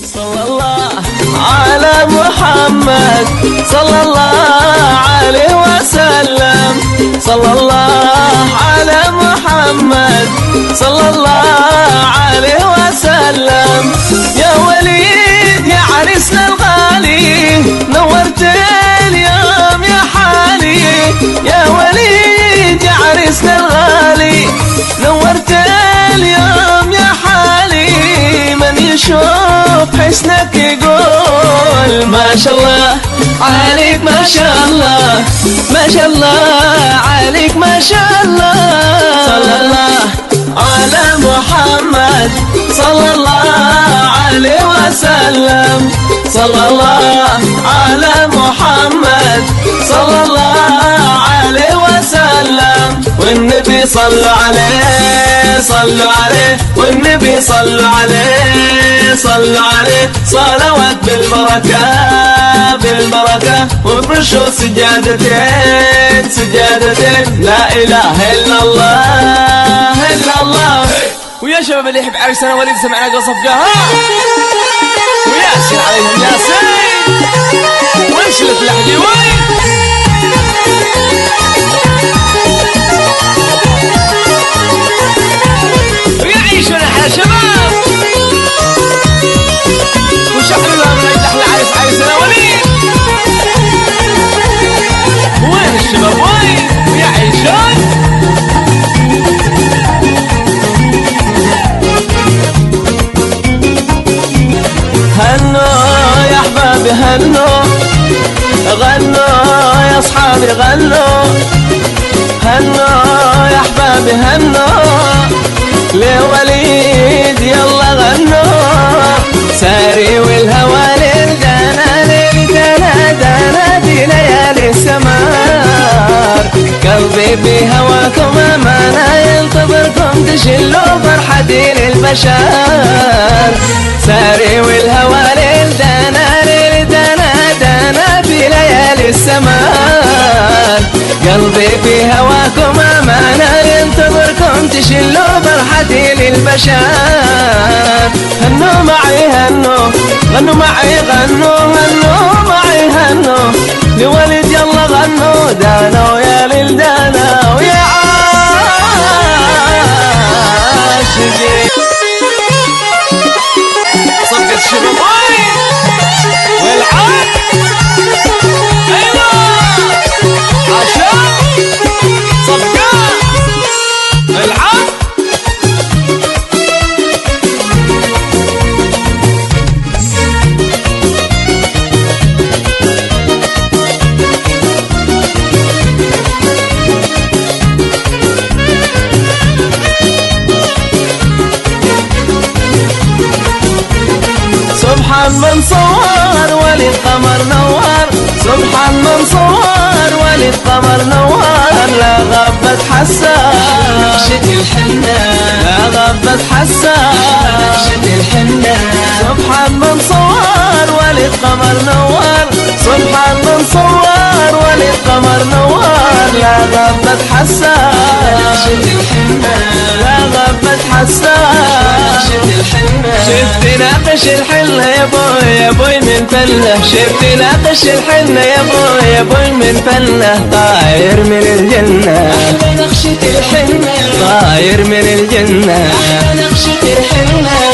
صلى الله على محمد صلى الله عليه وسلم. صلى الله على محمد صلى الله عليه وسلم. يا وليد يا عريسنا الغالي نورت اليوم يا حالي. يا وليد يا عريسنا الغالي نورت اليوم يا حالي. من يشوف حسنك يقول ما شاء الله عليك ما شاء الله ما شاء الله عليك ما شاء الله. صلى الله على محمد صلى الله عليه وسلم. صلى الله على محمد صلى الله عليه وسلم. والنبي صلوا عليه صلوا عليه والنبي صلوا عليه صلوا عليه. صلوات بالبركة بالبركة وفرشوا سجادتين سجادتين لا إله إلا الله إلا الله. ويا شباب اللي يحب عريسنا وليد سمعنا قصفقها وياسين عليهم ياسين وانشلت لحدي وين ويعيشون احلى شباب وشحنوا لهم من احلى عريس عريسنا وليد. وين الشباب وين ويعيشون هنوا يا احبابي هنوا غنوا يا اصحابي غنوا. هنوا يا احبابي هنوا لوليد يلا غنوا. ساري والهوى للدنا للدنا دنا في ليالي السمار. قلبي بهواكم امانه ينتظركم تشلوا فرحتي للبشر. ساري والهوى للدنا للدنا دنا في ليالي السمار. قلبي في هواكم امانه ينتظركم تشلوا فرحتي للبشر. هنوا معي هنوا غنوا معي غنوا هنوا معي هنوا لوليد يلا غنوا. دانا ويا للدانا ويا عاشقين. صفقة الشباب وين والعاب ايوه عشان صفقة العاب. سبحان من صور وليد قمر نوار. سبحان من صور وليد قمر نوار. لا غبت حسان نقشة الحنة لا غبت حسان نقشة الحنة. سبحان من صور وليد قمر نوار. سبحان من صور وليد قمر نوار. لا غبت حسان نقشة الحنة لا غبت حسان نقشة الحنة. شفت ناقش الحنة يا بوي يا بوي من فله. شفت ناقش الحنة يا بوي يا بوي من فله. طاير من الجنة أحلى نقشة الحنة طاير من الجنة أحلى نقشة الحنة.